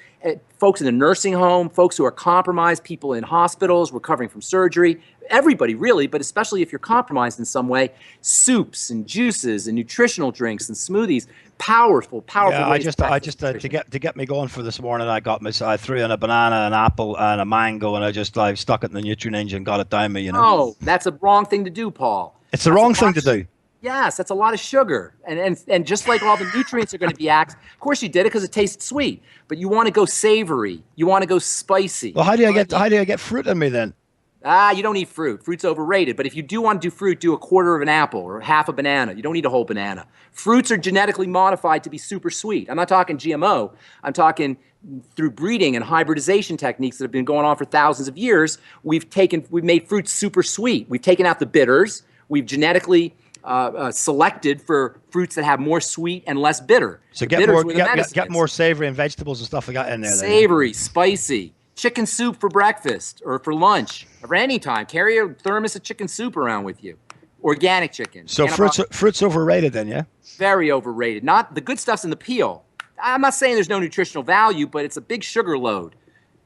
Folks in the nursing home, folks who are compromised, people in hospitals recovering from surgery, everybody really, but especially if you're compromised in some way, soups and juices and nutritional drinks and smoothies, powerful. Yeah, I just to get me going for this morning, I threw in a banana, an apple, and a mango, and I stuck it in the Nutri Ninja and got it down me. Oh, that's a wrong thing to do, Paul. It's the wrong thing to do. Yes, that's a lot of sugar. And just like all the nutrients are going to be axed, of course you did it because it tastes sweet, but you want to go savory. You want to go spicy. Well, how do I get fruit in me then? You don't eat fruit. Fruit's overrated. But if you do want to do fruit, do a quarter of an apple or half a banana. You don't need a whole banana. Fruits are genetically modified to be super sweet. I'm not talking GMO. I'm talking through breeding and hybridization techniques that have been going on for thousands of years. We've made fruits super sweet. We've taken out the bitters. We've genetically selected for fruits that have more sweet and less bitter. So get more savory and vegetables and stuff like that in there. Savory, spicy. Chicken soup for breakfast or for lunch or any time. Carry a thermos of chicken soup around with you. Organic chicken. So fruit's overrated then, yeah? Very overrated. Not the good stuff's in the peel. I'm not saying there's no nutritional value, but it's a big sugar load.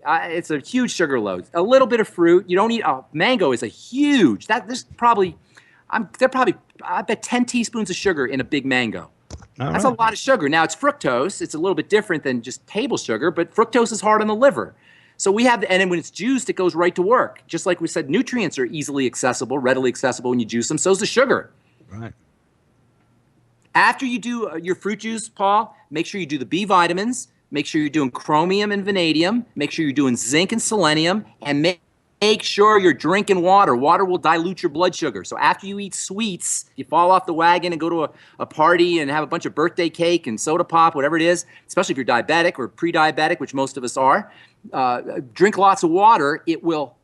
It's a huge sugar load. A little bit of fruit. You don't eat. Mango is a huge. I bet 10 teaspoons of sugar in a big mango. That's a lot of sugar. Now it's fructose. It's a little bit different than just table sugar, but fructose is hard on the liver. So we have, and then when it's juiced, it goes right to work. Just like we said, nutrients are easily accessible, readily accessible when you juice them. So is the sugar. Right. After you do your fruit juice, Paul, make sure you do the B vitamins. Make sure you're doing chromium and vanadium. Make sure you're doing zinc and selenium. And make sure you're drinking water. Water will dilute your blood sugar. So after you eat sweets, you fall off the wagon and go to a party and have a bunch of birthday cake and soda pop, whatever it is, especially if you're diabetic or pre-diabetic, which most of us are, drink lots of water. It will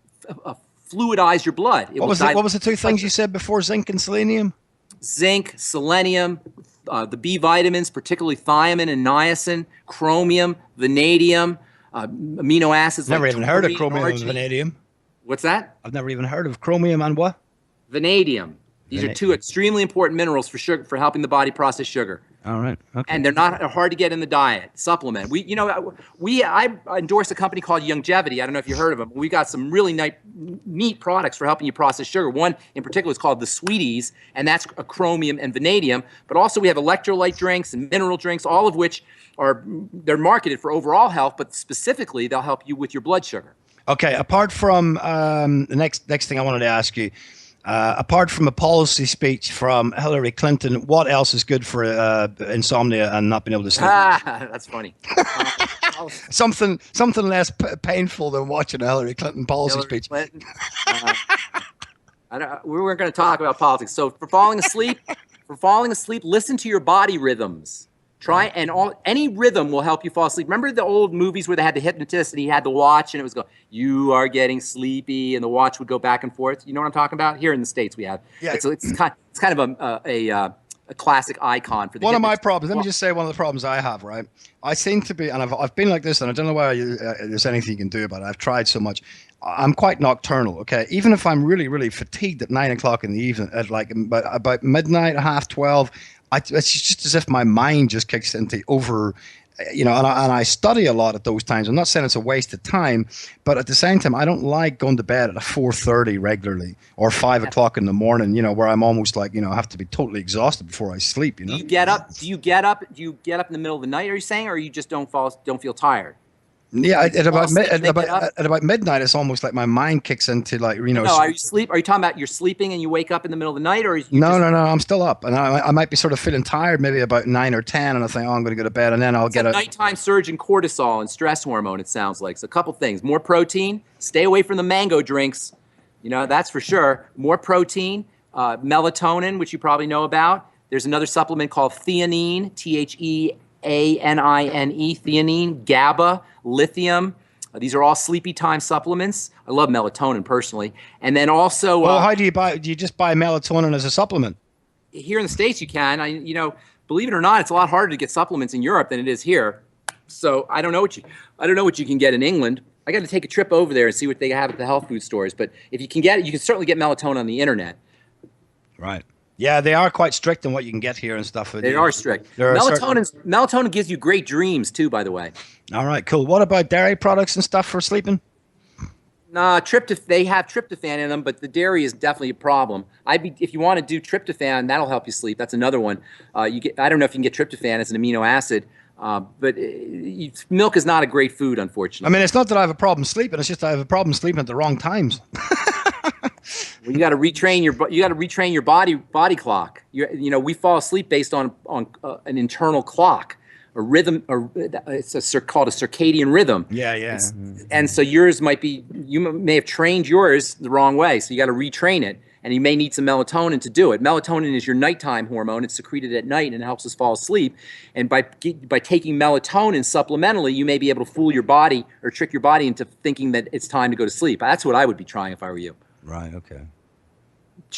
fluidize your blood. What was the two things you said before, zinc and selenium? Zinc, selenium, the B vitamins, particularly thiamine and niacin, chromium, vanadium, amino acids. Never like even heard of chromium and vanadium. What's that? I've never even heard of chromium and what? Vanadium. These are two extremely important minerals for sugar, for helping the body process sugar. All right. Okay. And they're not hard to get in the diet. Supplement. I endorse a company called Longevity. I don't know if you heard of them. We got some really neat products for helping you process sugar. One in particular is called the Sweeties, and that's a chromium and vanadium. But also we have electrolyte drinks and mineral drinks, all of which they're marketed for overall health, but specifically they'll help you with your blood sugar. Okay. Apart from the next thing I wanted to ask you. Apart from a policy speech from Hillary Clinton, what else is good for insomnia and not being able to sleep? That's funny. Something less painful than watching a Hillary Clinton policy speech. Clinton, we weren't going to talk about politics. So for falling asleep, listen to your body rhythms. Any rhythm will help you fall asleep. Remember the old movies where they had the hypnotist and he had the watch and it was going, "You are getting sleepy," and the watch would go back and forth. You know what I'm talking about? Here in the States, we have. Yeah. It's kind of a classic icon for the. One of my problems. Let me just say one of the problems I have. Right, I seem to be, and I've been like this, and I don't know why there's anything you can do about it. I've tried so much. I'm quite nocturnal. Okay, even if I'm really, really fatigued at 9 o'clock in the evening, at like about midnight, 11:30. It's just as if my mind just kicks into and I study a lot at those times. I'm not saying it's a waste of time, but at the same time, I don't like going to bed at 4:30 regularly or 5 o'clock in the morning, where I'm almost like, I have to be totally exhausted before I sleep, Do you get up in the middle of the night, are you saying, or you just don't feel tired? Yeah, at about midnight, it's almost like my mind kicks into like, No, are you talking about you're sleeping and you wake up in the middle of the night, or No, I'm still up, and I might be sort of feeling tired maybe about 9 or 10, and I think, I'm going to go to bed, and then I'll get a nighttime surge in cortisol and stress hormone. It sounds like. So a couple things: more protein, stay away from the mango drinks, that's for sure. More protein, melatonin, which you probably know about. There's another supplement called theanine, theanine, theanine, GABA, lithium. These are all sleepy time supplements. I love melatonin personally. And then also... how do you buy? Do you just buy melatonin as a supplement? Here in the States you can. Believe it or not, it's a lot harder to get supplements in Europe than it is here. So I don't know what you can get in England. I got to take a trip over there and see what they have at the health food stores. But if you can get it, you can certainly get melatonin on the internet. Right. Yeah, they are quite strict on what you can get here and stuff. They are strict. Melatonin gives you great dreams too, by the way. All right, cool. What about dairy products and stuff for sleeping? Nah, they have tryptophan in them, but the dairy is definitely a problem. If you want to do tryptophan, that'll help you sleep. That's another one. I don't know if you can get tryptophan as an amino acid, but milk is not a great food, unfortunately. I mean, it's not that I have a problem sleeping. It's just I have a problem sleeping at the wrong times. Well, you got to retrain your body clock. We fall asleep based on an internal clock, a rhythm, it's called a circadian rhythm. Yeah. And so you may have trained yours the wrong way, so you got to retrain it, and you may need some melatonin to do it. Melatonin is your nighttime hormone. It's secreted at night and it helps us fall asleep. And by taking melatonin supplementally, you may be able to fool your body or trick your body into thinking that it's time to go to sleep. That's what I would be trying if I were you. Right. Okay.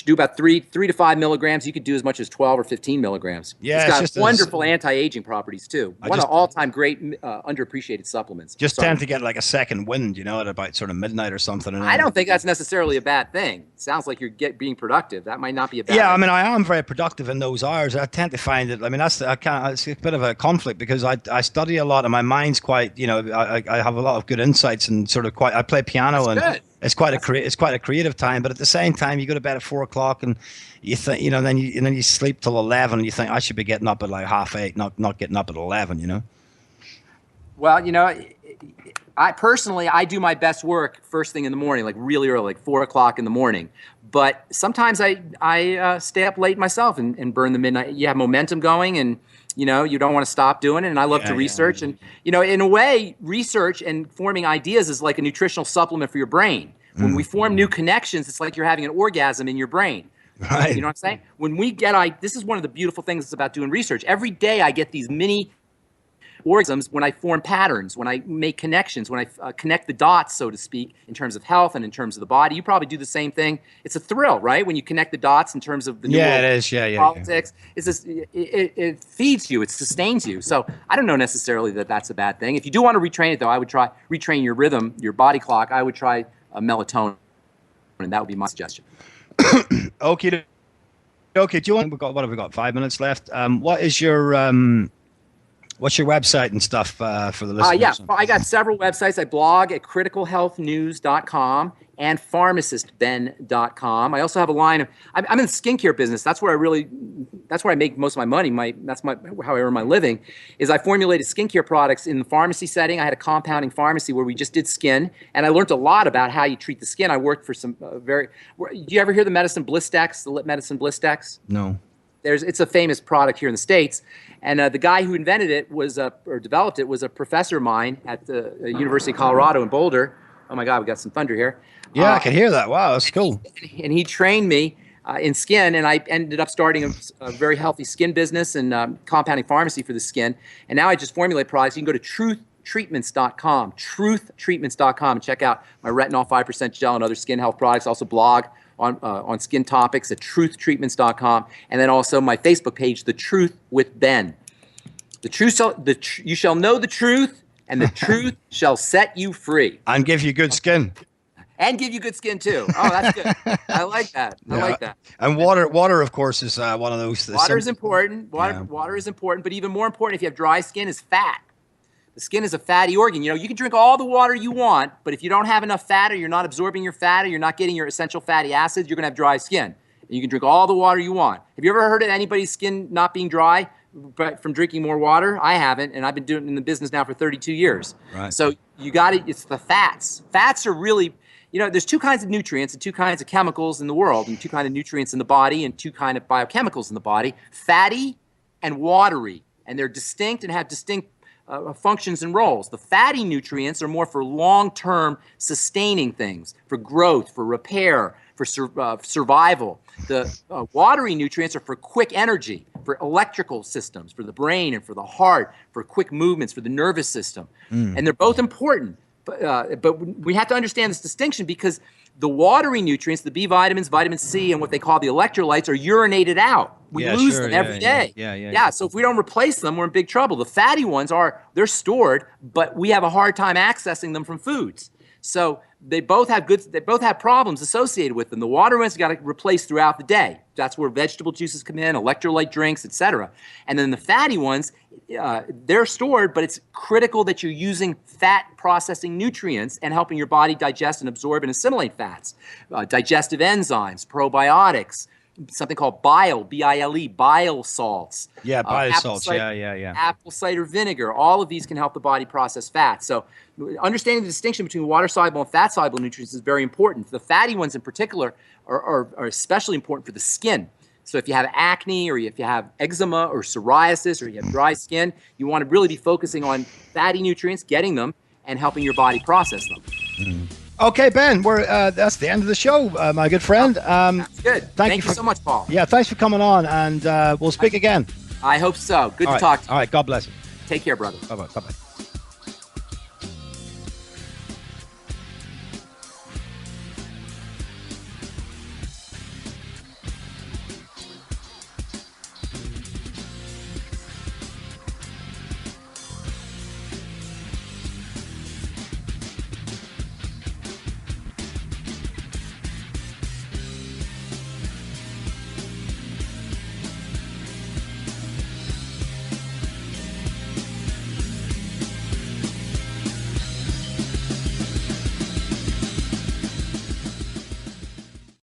do about 3 to 5 milligrams. You could do as much as 12 or 15 milligrams. Yeah, it's got wonderful anti-aging properties too. One of all-time great underappreciated supplements. Just tend to get like a second wind, at about sort of midnight or something. I don't think that's necessarily a bad thing. It sounds like you're being productive. That might not be a bad thing. I mean, I am very productive in those hours. I tend to find it. I mean, it's a bit of a conflict because I study a lot and my mind's quite, I have a lot of good insights and sort of I play piano that's and good. It's quite a creative time, but at the same time, you go to bed at 4 o'clock, and you think, then you sleep till 11, and you think I should be getting up at like 8:30, not getting up at 11, Well, I do my best work first thing in the morning, like really early, like 4 o'clock in the morning. But sometimes I stay up late myself and burn the midnight. You have momentum going, and you don't want to stop doing it. And I love to research. And, in a way, research and forming ideas is like a nutritional supplement for your brain. When we form new connections, it's like you're having an orgasm in your brain. Right. You know what I'm saying? When we this is one of the beautiful things about doing research. Every day I get these mini orgasms when I form patterns, when I make connections, when I connect the dots, so to speak, in terms of health and in terms of the body. You probably do the same thing. It's a thrill, right? When you connect the dots in terms of the new it is. politics. It's just, it feeds you. It sustains you. So I don't know necessarily that that's a bad thing. If you do want to retrain it, though, I would try retrain your rhythm, your body clock. I would try melatonin, and that would be my suggestion. Okay. Do you want? What have we got? 5 minutes left. What is your What's your website and stuff for the listeners? I got several websites. I blog at criticalhealthnews.com and pharmacistben.com. I also have a line of I'm in the skincare business. That's where I make most of my money. How I earn my living is I formulated skincare products in the pharmacy setting. I had a compounding pharmacy where we just did skin, and I learned a lot about how you treat the skin. I worked for some do you ever hear the medicine Blistex, the lip medicine Blistex? No. It's a famous product here in the States, and the guy who invented it or developed it was a professor of mine at the University of Colorado in Boulder. Oh my God, we got some thunder here. Yeah, I can hear that. Wow, that's cool. And he trained me in skin, and I ended up starting a very healthy skin business and compounding pharmacy for the skin. And now I just formulate products. You can go to truthtreatments.com, truthtreatments.com, and check out my retinol 5% gel and other skin health products. Also blog on skin topics at truthtreatments.com, and then also my Facebook page, The Truth with Ben. You shall know the truth, and the truth shall set you free. And give you good skin. And give you good skin too. Oh, that's good. I like that. I like that. And water, of course, is one of those. Water is important. Water is important, but even more important if you have dry skin is fat. The skin is a fatty organ. You can drink all the water you want, but if you don't have enough fat, or you're not absorbing your fat, or you're not getting your essential fatty acids, you're going to have dry skin. And you can drink all the water you want. Have you ever heard of anybody's skin not being dry from drinking more water? I haven't, and I've been doing it in the business now for 32 years. Right. So it's the fats. Fats are really, there's two kinds of nutrients and two kinds of chemicals in the world, and two kinds of nutrients in the body and two kinds of biochemicals in the body, fatty and watery. And they're distinct and have distinct functions and roles. The fatty nutrients are more for long-term sustaining things, for growth, for repair, for survival. The watery nutrients are for quick energy, for electrical systems, for the brain and for the heart, for quick movements, for the nervous system. And they're both important. But we have to understand this distinction because the watery nutrients, the B vitamins, vitamin C, and what they call the electrolytes are urinated out. We lose them every day. Yeah. So if we don't replace them, we're in big trouble. The fatty ones they're stored, but we have a hard time accessing them from foods. So they both have problems associated with them. The water ones got to replace throughout the day. That's where vegetable juices come in, electrolyte drinks, etc. And then the fatty ones, they're stored, but it's critical that you're using fat processing nutrients and helping your body digest and absorb and assimilate fats. Digestive enzymes, probiotics, something called bile, B-I-L-E, bile salts. Yeah, bile salts, yeah. Apple cider vinegar. All of these can help the body process fat. So understanding the distinction between water-soluble and fat-soluble nutrients is very important. The fatty ones in particular are especially important for the skin. So if you have acne or if you have eczema or psoriasis or you have dry skin, you want to really be focusing on fatty nutrients, getting them, and helping your body process them. Okay, Ben, that's the end of the show, my good friend. That's good. Thank you so much, Paul. Yeah, thanks for coming on, and we'll speak again. I hope so. Good to talk to you. All right, God bless you. Take care, brother. Bye-bye.